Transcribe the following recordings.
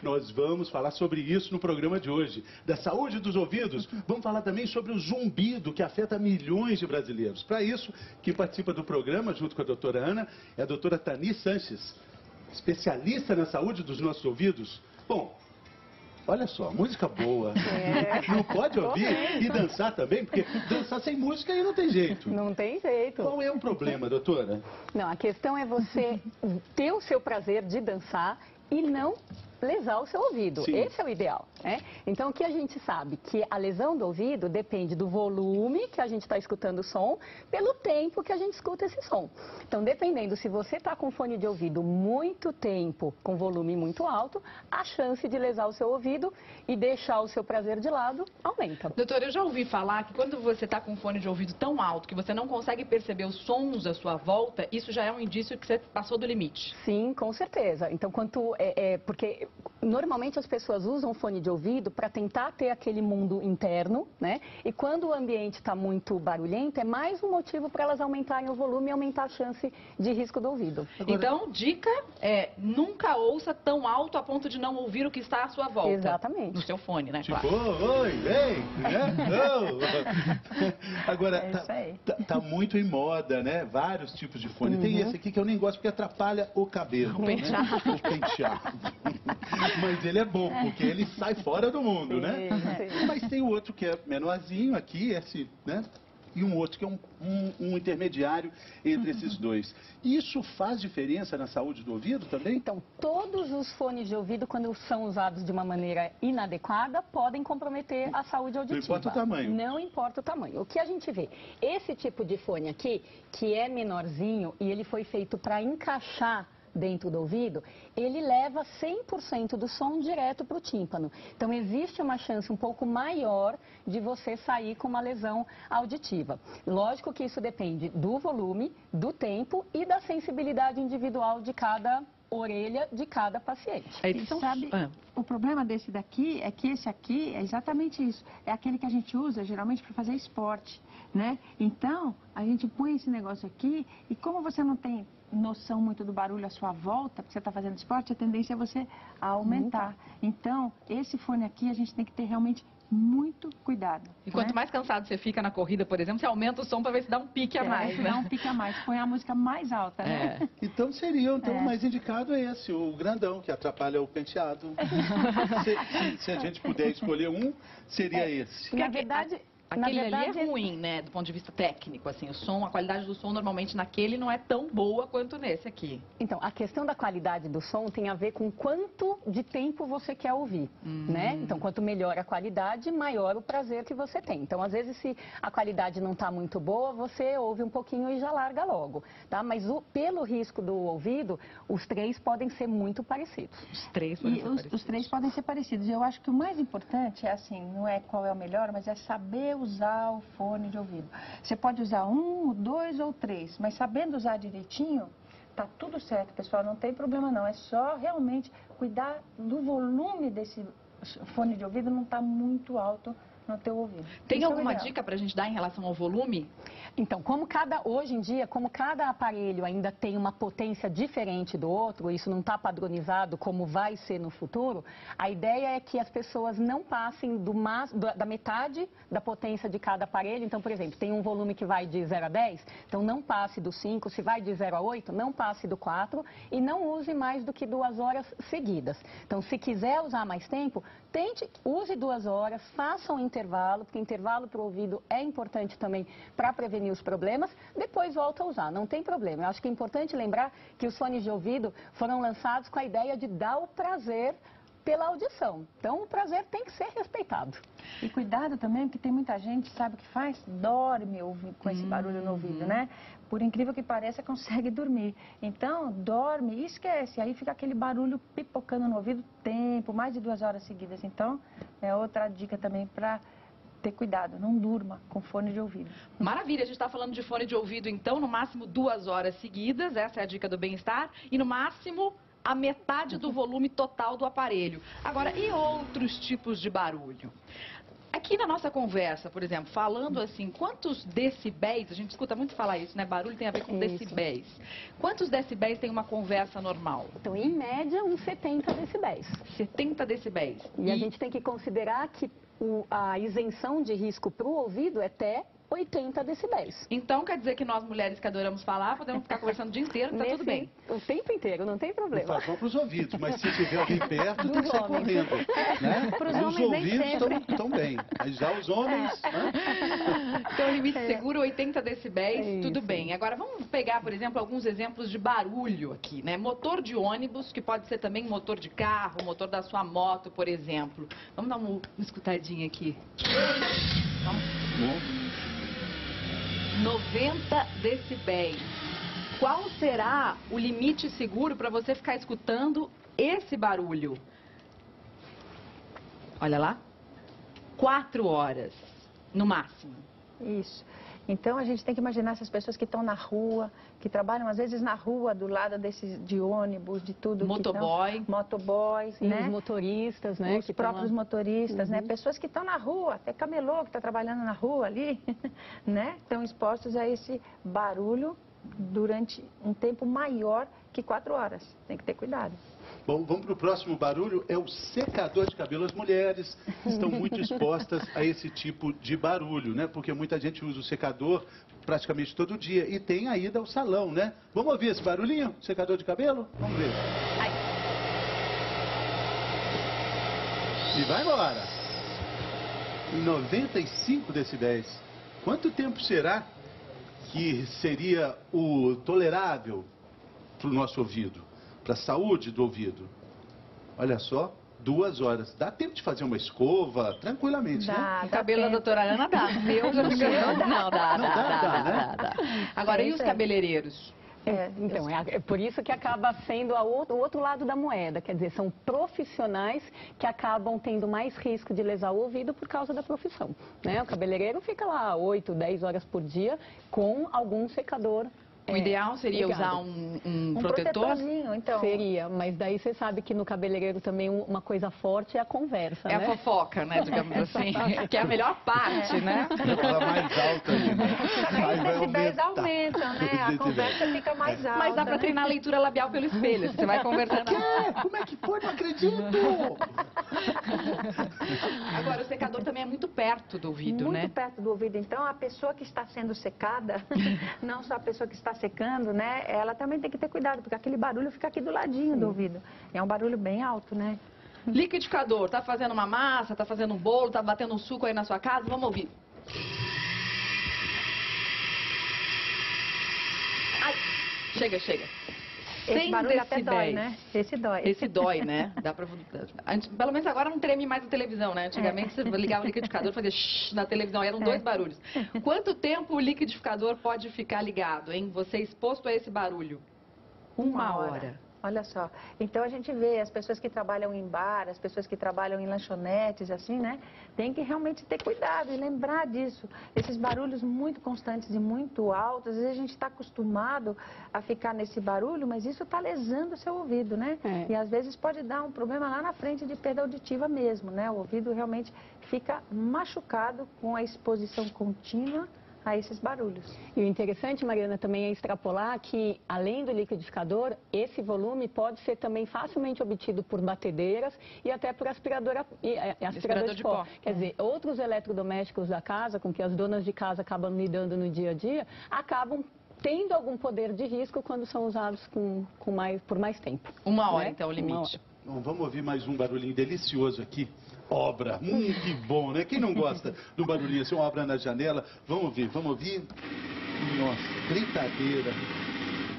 Nós vamos falar sobre isso no programa de hoje. Da saúde dos ouvidos, vamos falar também sobre o zumbido que afeta milhões de brasileiros. Para isso, quem participa do programa, junto com a doutora Ana, é a doutora Tani Sanches, especialista na saúde dos nossos ouvidos. Bom, olha só, música boa. Não pode ouvir e dançar também, porque dançar sem música aí não tem jeito. Não tem jeito. Qual é o problema, doutora? Não, a questão é você ter o seu prazer de dançar e não lesar o seu ouvido. Sim. Esse é o ideal, né? Então, o que a gente sabe? Que a lesão do ouvido depende do volume que a gente está escutando o som, pelo tempo que a gente escuta esse som. Então, dependendo, se você está com fone de ouvido muito tempo, com volume muito alto, a chance de lesar o seu ouvido e deixar o seu prazer de lado aumenta. Doutora, eu já ouvi falar que quando você está com fone de ouvido tão alto que você não consegue perceber os sons à sua volta, isso já é um indício que você passou do limite. Sim, com certeza. Então, porque normalmente as pessoas usam fone de ouvido para tentar ter aquele mundo interno, né? E quando o ambiente está muito barulhento, é mais um motivo para elas aumentarem o volume e aumentar a chance de risco do ouvido. Agora... Então, dica é nunca ouça tão alto a ponto de não ouvir o que está à sua volta. Exatamente. No seu fone, né? Tipo, Claro. oi, vem, né? Agora, tá muito em moda, né? Vários tipos de fone. Tem esse aqui que eu nem gosto porque atrapalha o cabelo. O penteado. Né? O penteado. Mas ele é bom, porque ele sai fora do mundo, né? Sim. Mas tem o outro que é menorzinho aqui, esse, né? E um outro que é um intermediário entre esses dois. Isso faz diferença na saúde do ouvido também? Então, todos os fones de ouvido, quando são usados de uma maneira inadequada, podem comprometer a saúde auditiva. Não importa o tamanho. Não importa o tamanho. O que a gente vê? Esse tipo de fone aqui, que é menorzinho e ele foi feito para encaixar dentro do ouvido, ele leva 100% do som direto para o tímpano. Então, existe uma chance um pouco maior de você sair com uma lesão auditiva. Lógico que isso depende do volume, do tempo e da sensibilidade individual de cada orelha de cada paciente. Sabe, o problema desse daqui é que esse aqui é exatamente isso. É aquele que a gente usa geralmente para fazer esporte, né? Então, a gente põe esse negócio aqui e como você não tem noção muito do barulho à sua volta, porque você está fazendo esporte, a tendência é você aumentar. Então, esse fone aqui a gente tem que ter realmente muito cuidado. E quanto mais cansado você fica na corrida, por exemplo, você aumenta o som para ver se dá um pique a mais, né? Dá um pique a mais, põe a música mais alta, né? Então o mais indicado é esse, o grandão, que atrapalha o penteado. Se a gente puder escolher um, seria esse. Na verdade... Aquele ali é ruim, né, do ponto de vista técnico, assim, o som, a qualidade do som normalmente naquele não é tão boa quanto nesse aqui. Então, a questão da qualidade do som tem a ver com quanto de tempo você quer ouvir, né? Então, quanto melhor a qualidade, maior o prazer que você tem. Então, às vezes, se a qualidade não está muito boa, você ouve um pouquinho e já larga logo, tá? Mas pelo risco do ouvido, os três podem ser muito parecidos. Os três podem ser parecidos. Eu acho que o mais importante é assim, não é qual é o melhor, mas é saber usar o fone de ouvido. Você pode usar um, dois ou três, mas sabendo usar direitinho, tá tudo certo, pessoal, não tem problema não. É só realmente cuidar do volume desse fone de ouvido, não tá muito alto no teu ouvido. Tem alguma dica para a gente dar em relação ao volume? Então, hoje em dia, como cada aparelho ainda tem uma potência diferente do outro, isso não está padronizado como vai ser no futuro, a ideia é que as pessoas não passem da metade da potência de cada aparelho. Então, por exemplo, tem um volume que vai de 0 a 10, então não passe do 5, se vai de 0 a 8, não passe do 4 e não use mais do que 2 horas seguidas. Então, se quiser usar mais tempo, use 2 horas, faça um intervalo, porque intervalo para o ouvido é importante também para prevenir os problemas, depois volta a usar, não tem problema. Eu acho que é importante lembrar que os fones de ouvido foram lançados com a ideia de dar o prazer pela audição. Então, o prazer tem que ser respeitado. E cuidado também, porque tem muita gente, sabe o que faz? Dorme com esse barulho no ouvido, né? Por incrível que pareça, consegue dormir. Então, dorme e esquece. Aí fica aquele barulho pipocando no ouvido mais de 2 horas seguidas. Então, é outra dica também para ter cuidado, não durma com fone de ouvido. Maravilha, a gente está falando de fone de ouvido, então, no máximo 2 horas seguidas, essa é a dica do bem-estar, e no máximo a metade do volume total do aparelho. Agora, e outros tipos de barulho? Aqui na nossa conversa, por exemplo, falando assim, quantos decibéis, a gente escuta muito falar isso, né? Barulho tem a ver com Isso. decibéis. Quantos decibéis tem uma conversa normal? Então, em média, uns 70 decibéis. 70 decibéis. E a gente tem que considerar que a isenção de risco para o ouvido é até 80 decibéis. Então, quer dizer que nós mulheres que adoramos falar, podemos ficar conversando o dia inteiro, que tá tudo bem. O tempo inteiro, não tem Não problema. faz mal para os ouvidos, mas se tiver alguém perto, tem que sair homens. correndo. Né? Pros Os homens nem ouvidos sempre. estão bem, mas já os homens... Né? Então, limite seguro, 80 decibéis, É tudo isso. bem. Agora, vamos pegar, por exemplo, alguns exemplos de barulho aqui, né? Motor de ônibus, que pode ser também motor de carro, motor da sua moto, por exemplo. Vamos dar uma escutadinha aqui. Bom, 90 decibéis. Qual será o limite seguro para você ficar escutando esse barulho? Olha lá. 4 horas, no máximo. Isso. Então a gente tem que imaginar essas pessoas que estão na rua, que trabalham às vezes na rua, do lado de ônibus, de tudo. Motoboy. Motoboys, E né? os motoristas, né? Os que tão próprios lá. motoristas, né? Pessoas que estão na rua, até camelô que está trabalhando na rua ali, né? Estão expostos a esse barulho durante um tempo maior que 4 horas. Tem que ter cuidado. bom, vamos para o próximo barulho, é o secador de cabelo. As mulheres estão muito expostas a esse tipo de barulho, né? Porque muita gente usa o secador praticamente todo dia e tem a ida ao salão, né? Vamos ouvir esse barulhinho? Secador de cabelo? Vamos ver. E vai embora. 95 decibéis. Quanto tempo será que seria o tolerável para o nosso ouvido, para a saúde do ouvido? Olha só, 2 horas. Dá tempo de fazer uma escova tranquilamente, né? O cabelo da doutora Ana dá. O meu já não ganhou. Não, dá, dá. Agora, e os cabeleireiros? Então, é por isso que acaba sendo o outro lado da moeda. Quer dizer, são profissionais que acabam tendo mais risco de lesar o ouvido por causa da profissão, né? O cabeleireiro fica lá 8, 10 horas por dia com algum secador. O ideal seria ligado. usar um protetor? protetorzinho, então. Seria, mas daí você sabe que no cabeleireiro também uma coisa forte é a conversa, É né? a fofoca, né, digamos assim, que é a melhor parte, né? Vai falar mais alto ali, né? Aí vai Os decibéis aumentar. aumentam, né? Os A decibéis. conversa fica mais alta. Mas dá pra né? treinar a leitura labial pelo espelho, você vai conversando. Como é que foi? Não acredito! Agora, o secador também é muito perto do ouvido, Muito né? perto do ouvido. Então, a pessoa que está sendo secada, não só a pessoa que está secando, né? Ela também tem que ter cuidado, porque aquele barulho fica aqui do ladinho do ouvido. É um barulho bem alto, né? Liquidificador, tá fazendo uma massa, tá fazendo um bolo, tá batendo um suco aí na sua casa, vamos ouvir. Ai, chega. Esse 100 barulho até dói, decibéis. né? Esse dói. Esse dói, né? Dá pra... Pelo menos agora não treme mais a televisão, né? Antigamente você ligava o liquidificador e fazia shhh na televisão, eram 2 barulhos. Quanto tempo o liquidificador pode ficar ligado, hein? Você exposto a esse barulho? 1 hora. Olha só. Então a gente vê as pessoas que trabalham em bar, as pessoas que trabalham em lanchonetes, assim, né? Tem que realmente ter cuidado e lembrar disso. Esses barulhos muito constantes e muito altos, às vezes a gente está acostumado a ficar nesse barulho, mas isso está lesando o seu ouvido, né? É. E às vezes pode dar um problema lá na frente de perda auditiva mesmo, né? O ouvido realmente fica machucado com a exposição contínua a esses barulhos. E o interessante, Mariana, também é extrapolar que, além do liquidificador, esse volume pode ser também facilmente obtido por batedeiras e até por aspirador de pó. Quer dizer, outros eletrodomésticos da casa, com que as donas de casa acabam lidando no dia a dia, acabam tendo algum poder de risco quando são usados por mais tempo. 1 hora, né? então, o 1 limite. hora. Bom, vamos ouvir mais um barulhinho delicioso aqui. Obra. Que bom, né? Quem não gosta do barulhinho assim, uma obra na janela? Vamos ouvir. Nossa, gritadeira.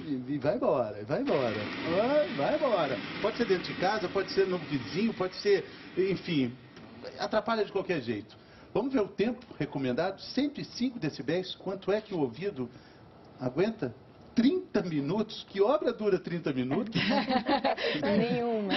E vai embora. Vai embora. Pode ser dentro de casa, pode ser no vizinho, pode ser, enfim, atrapalha de qualquer jeito. Vamos ver o tempo recomendado, 105 decibéis. Quanto é que o ouvido aguenta? 30 minutos? Que obra dura 30 minutos? Nenhuma.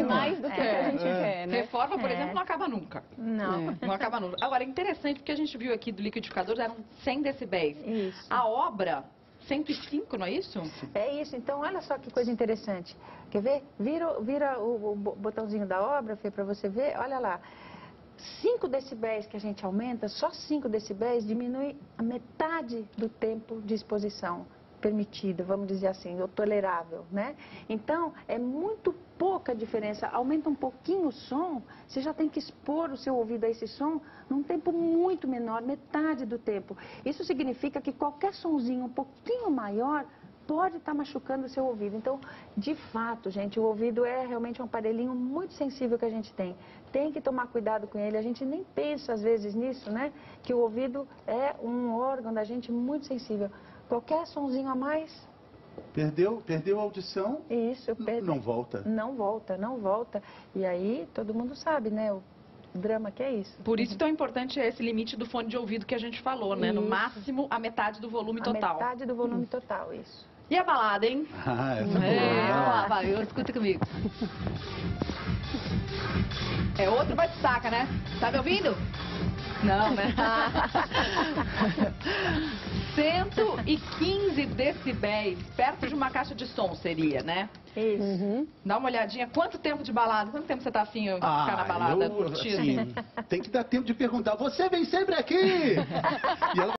Mais do que a gente quer, né? Reforma, por exemplo, não acaba nunca. Não. Não acaba nunca. Agora, interessante, porque a gente viu aqui do liquidificador, eram 100 decibéis. Isso. A obra, 105, não é isso? É isso. Então, olha só que coisa interessante. Quer ver? Vira o botãozinho da obra, Fê, para você ver. Olha lá. 5 decibéis que a gente aumenta, só 5 decibéis diminui a metade do tempo de exposição permitida, vamos dizer assim, ou tolerável, né? Então, é muito pouca diferença. Aumenta um pouquinho o som, você já tem que expor o seu ouvido a esse som num tempo muito menor, metade do tempo. Isso significa que qualquer sonzinho um pouquinho maior pode estar machucando o seu ouvido. Então, de fato, gente, o ouvido é realmente um aparelhinho muito sensível que a gente tem. Tem que tomar cuidado com ele. A gente nem pensa, às vezes, nisso, né? Que o ouvido é um órgão da gente muito sensível. Qualquer sonzinho a mais... Perdeu a audição? Isso, não volta. Não volta, não volta. E aí, todo mundo sabe, né? O drama que é isso. Por isso, tão importante é esse limite do fone de ouvido que a gente falou, né? No Isso. máximo, a metade do volume total. A metade do volume total, isso. E a balada, hein? Ah, essa Vamos lá, vai, escuta comigo. É outro bate-saca, né? Tá me ouvindo? Não, né? 115 decibéis, perto de uma caixa de som seria, né? Isso. Dá uma olhadinha. Quanto tempo de balada? Quanto tempo você tá afim de ficar na balada curtindo? Assim, tem que dar tempo de perguntar, você vem sempre aqui? E ela